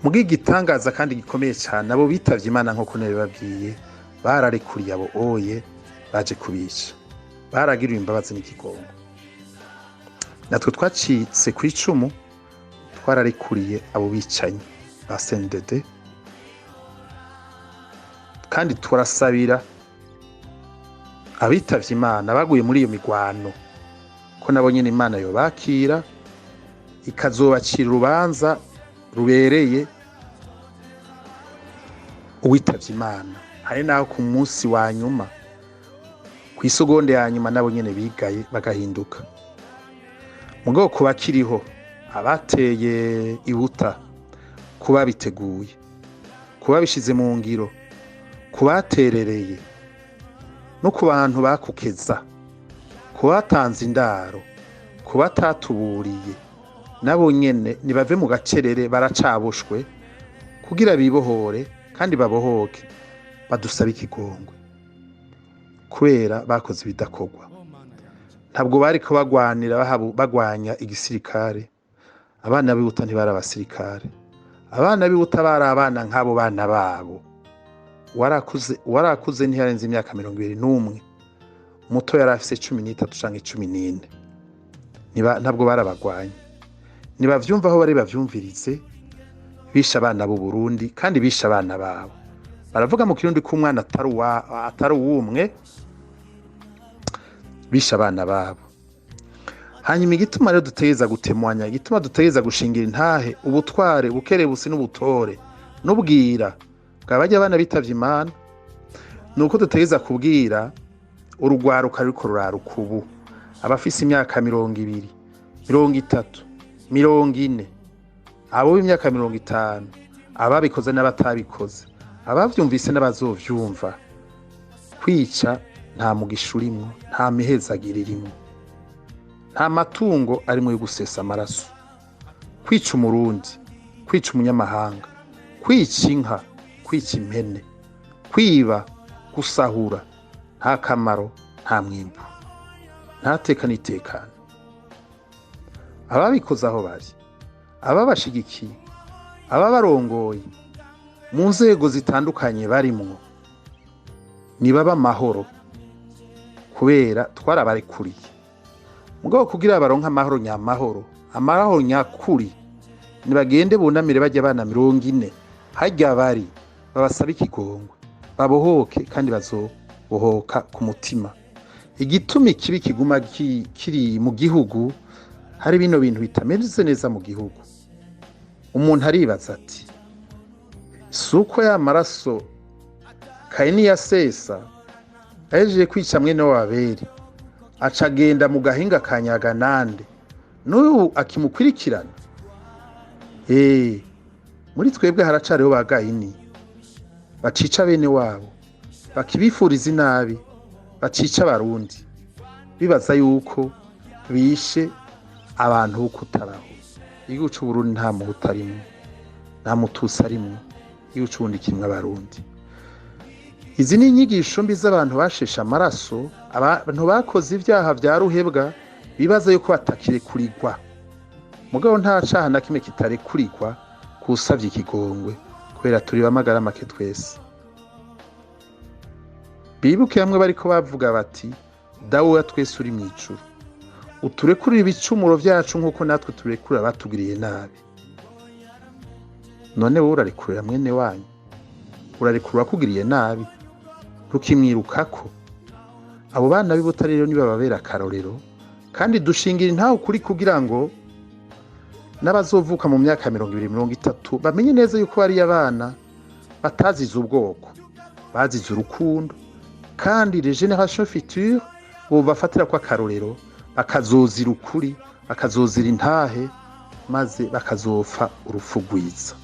Mugi gitangaza kandi gikomeye cyane, abo bitavye Imana nk'uko nabibabwiye, bararekuriye abo oye baje kubica, baragiriwe imbabazi n'ikigongo. Natwe twacitse ku icumu, twararekuriye abo bicanyi, ba CNDD kandi turasabira abitavye Imana baguye muri iyo migwano ko nabo nyene Imana yo bakira ikazobacira urubanza rubereye uwitavye Imana. Hari naho ku munsi wa nyuma ku isegonde ya nyuma nabo nyene bigaye bagahinduka. Mugabo kuba kiriho abateye ibuta, kuba biteguye, kuba bishize mu ngiro, kubaterereye no ku bantu bakukeza, kubatanze indaro, kubatatuburiye nabo nyene nibave mu gacerere baracabushwe kugira bibohore kandi babohoke badusaba ikigongwe kubera bakoze ibidakorwa. Ntabwo bari ko bagwanya igisirikare. Abana bibuta ntibari abasirikare. Abana bibuta bari abana nk'abo bana babo. Warakuze ntiyarenze imyaka 21, muto yari afise 13 canke 14. Ntabwo barabagwanya. Nibavyumva aho bari bavyumvirize, bisha abana b'u Burundi kandi bisha abana babo. Baravuga mu kirundi ko umwana atari uwumwe, bisha abana babo. Hanyuma igituma rero dutegeza gutemwanya, igituma dutegeza gushingira intahe ubutware, bukerebusi n'ubutore n'ubwira bwabajya abana bitavye Imana, nuko dutegeza kubwira urugwaruka ruriko ruraruka ubu, abafise imyaka 20, 30, 40, abo b'imyaka 50, ababikoze n'abatabikoze, abavyumvise n'abazovyumva. Kwica nta mugisha urimwo, nta mihezagiro irimwo, nta matungo arimo yo gusesa amaraso. Kwica umurundi, kwica umunyamahanga, kwica inka, kwica impene, kwiba, gusahura, nta kamaro, nta mwimbu, nta teka n'itekano. Ababikoze aho bari, ababashigikiye, ababarongoye mu nzego zitandukanye barimwo, nibaba amahoro kubera twarabarekuriye. Mugabo kugira baronka amahoro nyamahoro, amahoro nyakuri, nibagende bunamire bajya abana 40 hajya bari babasaba ikigongwe, babohoke kandi bazobohoka ku mutima. Igitumi kibi kiguma kiri mu gihugu, hari bino bintu bitameze neza mu gihugu. Umuntu aribaza ati suko ya maraso Kaini yasesa aje kwica mwene w'Abeli, acagenda mu gahinga kanyaga nande n'uyu akimukurikirana. Muri twebwe haracariho ba Kaini bacica bene wabo, bakibifuriza inabi, bacica abarundi bibaza yuko bishe abantu bo kutaraho. Igihugu cy'u Burundi nta muhutu arimo, nta mutusi arimo, igihugu cy'uburundi kimwe abarundi. Izi ni inyigisho mbi z'abantu bashesha amaraso, abantu bakoze ibyaha bya ruhebwa bibaza yuko batakire kurigwa. Mugabo nta caha na kimwe kitare kurigwa kusavye ikigongwe kubera turi bamagara make twese. Bibuke hamwe bariko bavuga bati dawe twese uri mw'ijuru, uturekurira ibicumuro vyacu nkuko natwe turekurira batugiriye nabi. None wowe urarekurira mwene wanyu, urarekurira kugiriye nabi, ntukimwirukako. Abo bana b'ibutare rero nibababera akarorero, kandi dushingira intaho kuri kugira ngo n'abazovuka mu myaka 20, 30 bamenye neza yuko bari abana batazize ubwoko, bazize urukundo, kandi les générations futures bo bafatira kwa karorero, bakazozira ukuri, bakazozira intahe, maze bakazofa urupfu rwiza.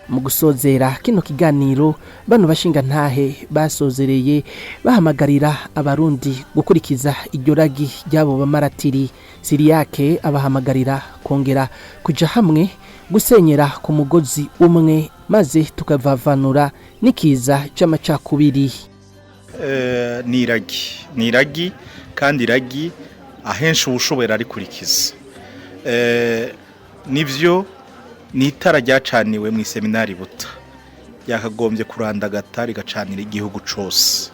Mu gusozera kino kiganiro, bano bashinga ntahe basozereye bahamagarira abarundi gukurikiza iryo ragi ryabo bamaratiri. Siriyake abahamagarira kongera kuja hamwe, gusenyera ku mugozi umwe, maze tukavavanura n'ikiza c'amacakubiri. Ni iragi kandi iragi ahenshi ubushobora arikurikiza. Nivyo ni itara ryacaniwe mu seminari buta, yakagombye kurandagata rigacanira igihugu cose.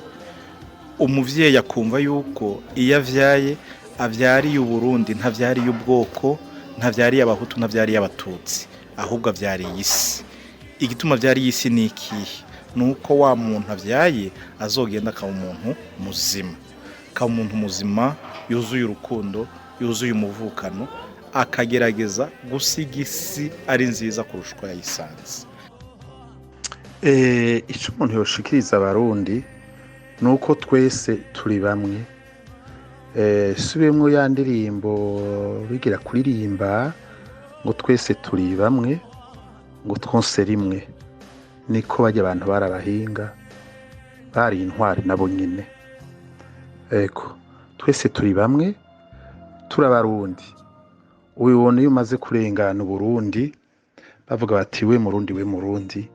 Umuvyeyi akumva yuko iyo avyaye avyariye Uburundi, ntavyariye ubwoko, ntavyariye abahutu, ntavyariye abatutsi. ahubwo avyariye isi. Igituma vyari isi ni ikihe? Nuko wa muntu avyaye azogenda akaba umuntu muzima, akaba umuntu muzima yuzuye urukundo, yuzuye umuvukano, akagerageza gusiga isi ari nziza kurusha uko yayisanze. Icyo umuntu yoshikiriza abarundi nuko twese turi bamwe. Subiyemwo ya ndirimbo bigira kuririmba ngo twese turi bamwe, ngo twose rimwe. Niko bajya abantu barabahinga, bari intwari nabo nyine. Eko twese turi bamwe, turabarundi. Ubibona iyo umaze kurengana Burundi bavuga bati we Murundi, we Murundi,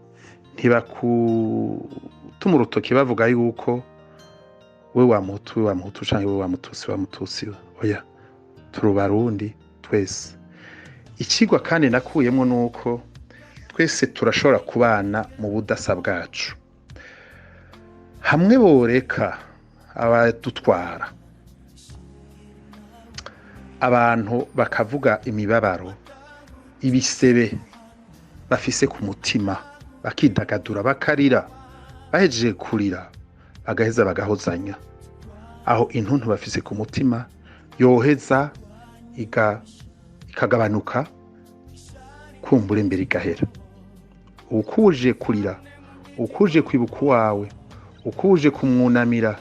ntibakutuma urutoki bavuga yuko we wa Muhutu, we wa Muhutu canke we wa Mututsi, wa Mututsi. Oya, turubarundi twese. Ikigwa kandi nakuyemwo nuko twese turashobora kubana mu budasa bwacu. Hamwe boreka abadutwara, abantu bakavuga imibabaro, ibisebe bafise ku mutima, bakidagadura, bakarira, bahejeje kurira bagaheza bagahozanya, aho intuntu bafise ku mutima yoheza ikagabanuka, kumbura imbere igahera. Ukuje kurira, ukuje kwibuka wawe, ukuje kumwunamira,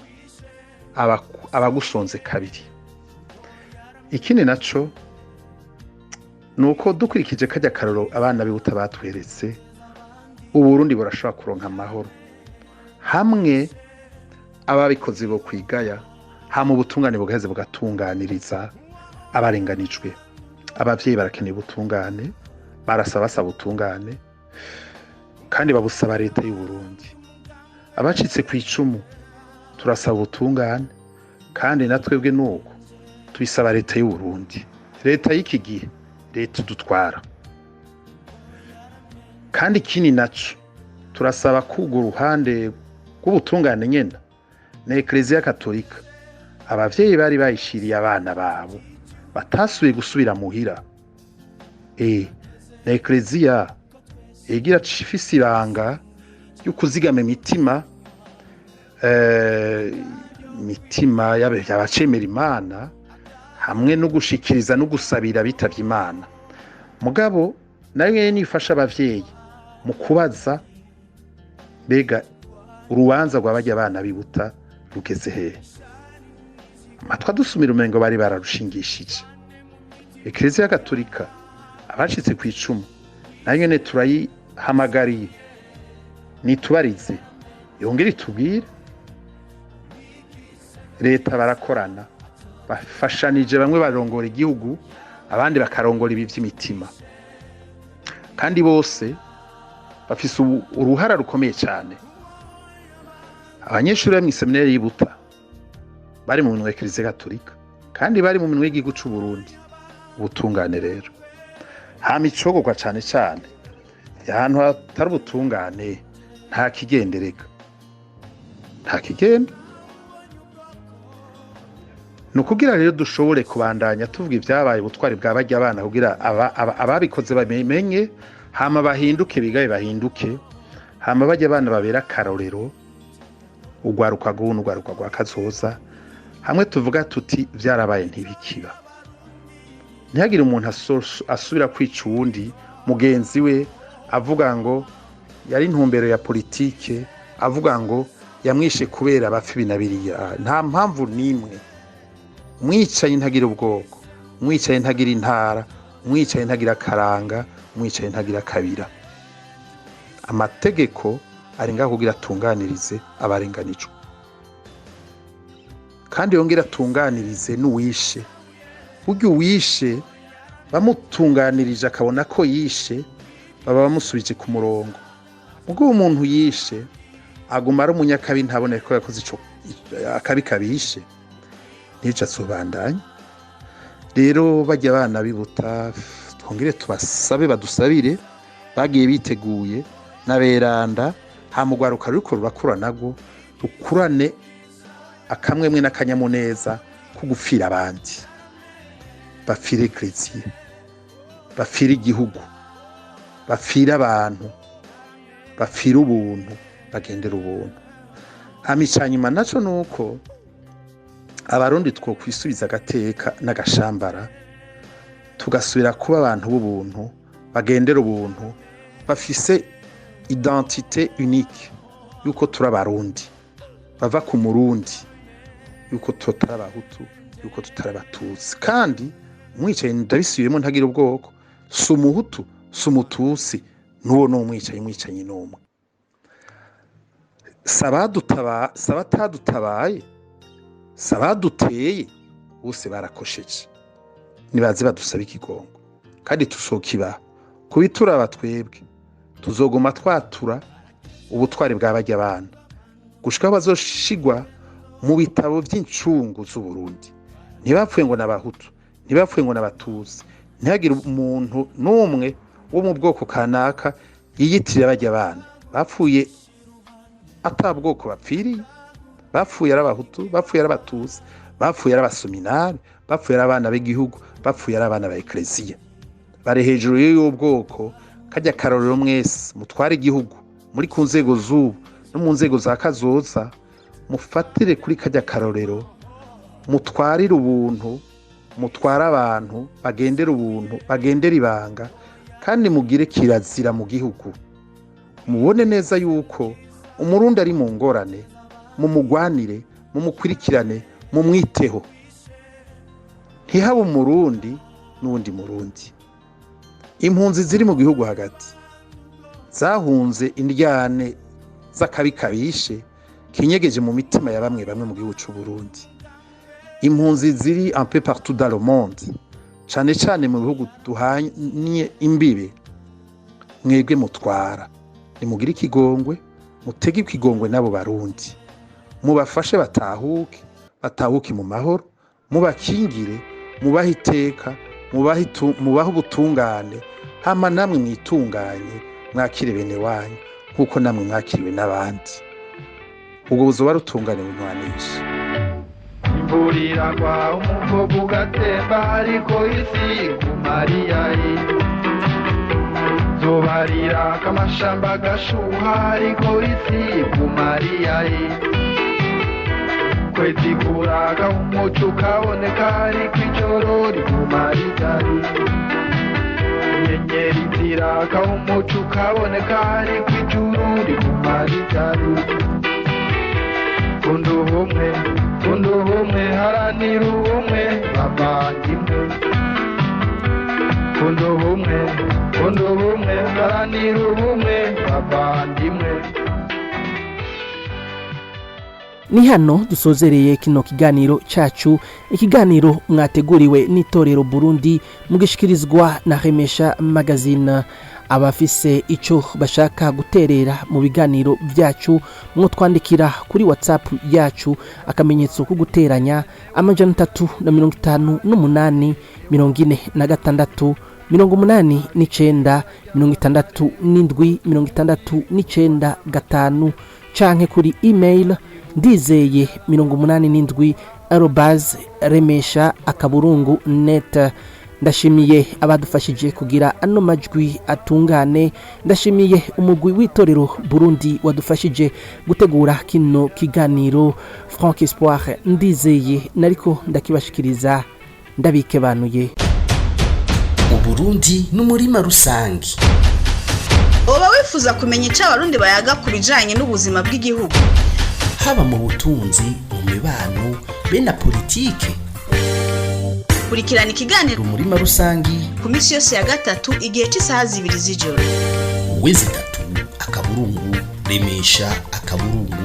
abagusonze kabiri. Ikindi naco nuko dukurikije kajya karoro abana bibuta batweretse, Uburundi burashobora kuronka amahoro hamwe ababikoze bo kwigaya, hamwe ubutungane bugaheze bugatunganiriza abarenganijwe. Abavyeyi barakeneye ubutungane, barasaba ubutungane kandi babusaba leta y'u Burundi. Abacitse ku icumu turasaba ubutungane kandi natwebwe nuko tubisaba leta y'u Burundi, leta y'iki gihe, leta dutwara. Kandi kini naco turasaba kugo ruhande rw'ubutungane nyene na Eklezia Katolika, abavyeyi bari bayishiriye abana babo batasubiye gusubira muhira. Na Eklezia igira ifise ibanga yo kuzigama imitima, imitima y'abacemera Imana, hamwe no gushikiriza no gusabira bitavye Imana. Mugabo nayo nifasha abavyeyi mu kubaza mbega urubanza rw'abajya abana bibuta rugeze hehe. Amatwa dusumira umengo bari bararushingishije. Eklezia Gatolika abashitse ku icumu nayo nyene turayihamagariye nitubarize yongere itubwire. Leta barakorana, bafashanije, bamwe barongora igihugu abandi bakarongora ibi vy'imitima, kandi bose bafise uruhara rukomeye cyane. Abanyeshuri mu seminari y'Ibuta bari mu minwe Eklezia Gatolika kandi bari mu minwe y'igihugu cy'u Burundi. Ubutungane rero hama icogorwa cyane cyane ahantu hatari ubutungane nta kigendereka, nta kigenda. Nukugira rero dushobore kubandanya tuvuga ibyabaye ubutwari bw'abajya abana, kugira ababikoze bamenye, hama bahinduke, bigaye bahinduke, hama bajya abana babera karorero, ugwaruka guno ugwaruka gwa kazoza. Hamwe tuvuga tuti vyarabaye ntibikiba, ntihagire umuntu asubira kwica uwundi mugenzi we avuga ngo yari intumbero ya politike, avuga ngo yamwishe kubera bapfa binabiriya. Nta mpamvu nimwe. Mwicaye ntagira ubwoko, mwicaye ntagira intara, mwicaye ntagira karanga, mwicaye ntagira kabira. Amategeko ari ngaho kugira atunganirize abarenganijwe, kandi yongera atunganirize n'uwishe. Burya uwishe bamutunganirije akabona ko yishe, baba bamusubije ku murongo. Ubwo umuntu yishe aguma ari umunyakabi, ntabone ko yakoze ico akabi kabishe, nica sobandanye. Rero bajya abana bibuta twongere tubasabe, badusabire, bagiye biteguye naberanda, hamugwaruka ruko rurakura nago rukurane akamwemwe n'akanyamuneza ko gupfira abandi, bapfire Eklezia, bapfire igihugu, bapfira abantu bapfira ubuntu bagendera ubuntu. Amicanyuma naco nuko abarundi two kwisubiza agateka n'agashambara tugasubira kuba abantu b'ubuntu bagendera ubuntu bafise identité unique yuko turi abarundi bava ku murundi yuko tutari abahutu yuko tutari abatutsi kandi umwicaye ndabisubiyemo ntagira ubwoko si umuhutu si umututsi n'uwo ni umwicanyi n'umwe sabatadutabaye sabaduteye bose barakosheje nibaze badusaba ikigongo kandi tusokiba kubitura abatwebwe tuzogoma twatura ubutwari bw'abajya abana gushika bazoshigwa mu bitabo by'incungu z'Uburundi. Ntibapfuye ngo n'abahutu ntibapfuye ngo n'abatutsi ntihagire umuntu n'umwe wo mu bwoko kanaka yiyitirira abajya abana bapfuye atabwoko bapfiriye bapfuye ari abahutu bapfuye ari abatutsi bapfuye ari abaseminari bapfuye ari abana b'igihugu bapfuye ari abana ba eklezia bari hejuru y'uwo bwoko kajya karorero mwese mutware igihugu muri ku nzego z'ubu no mu nzego za kazoza mufatire kuri kajya karorero mutwarire ubuntu mutwara abantu bagendera ubuntu bagendera ibanga kandi mugire kirazira mu gihugu mubone neza yuko umurundi ari mu ngorane mu mugwanire mu mukurikirane mu mwiteho ntihaba umurundi n'undi murundi. Impunzi ziri mu gihugu hagati zahunze indyane z'akabi kabishe kinyegeje mu mitima ya bamwe mu gihugu cy'u Burundi. Impunzi ziri un peu partout dans le monde cyane cyane mu bihugu duhanye imbibe mwebwe mutwara nimugire ikigongwe mutege ikigongwe nabo barundi mubafashe batahuke mu mahoro mubakingire mubahe iteka mubahe ubutungane hama namwe mwitunganye mwakire bene wanyu kuko namwe mwakiriwe n'abandi ubwo buzoba rutungane bunwanisha. Imburira kwa umuvugo ugatemba ariko isi kumariyayi zobarira kamashamba gashuha ariko isi kumariyayi kwezi kuraga umuco ukaboneka ariko ijoro rikumariyayi inyenyeri ziraka umuco ukaboneka ariko ijuru rikumariyayi Kundu humwe haranira ubumwe bavandimwe Kundu humwe haranira ubumwe bavandimwe. Ni hano dusozereye kino kiganiro cacu, ikiganiro mwateguriwe n'itorero Burundi mugishikirizwa na Remesha Magazine. Abafise ico bashaka guterera mu biganiro byacu mwotwandikira kuri WhatsApp yacu akamenyetso ko guteranya 358 46 89 67 canke kuri email ndizeye 87@remesha.net. Ndashimiye abadufashije kugira ano majwi atungane. Ndashimiye umugwi w'itorero Burundi wadufashije gutegura kino kiganiro. Frank Espoir ndizeye nariko ndakibashikiriza ndabikebanuye. Uburundi n'umurima rusangi. Oba wifuza kumenya icyo abarundi bayaga ku bijanye n'ubuzima bw'igihugu, haba mu butunzi, mu mibano, be na politike. Kurikirana ikiganiro umurima rusangi ku minsi yose ya gatatu igihe cy'isaha 2 z'ijoro. Wezi 3 akaburungu Remesha akaburungu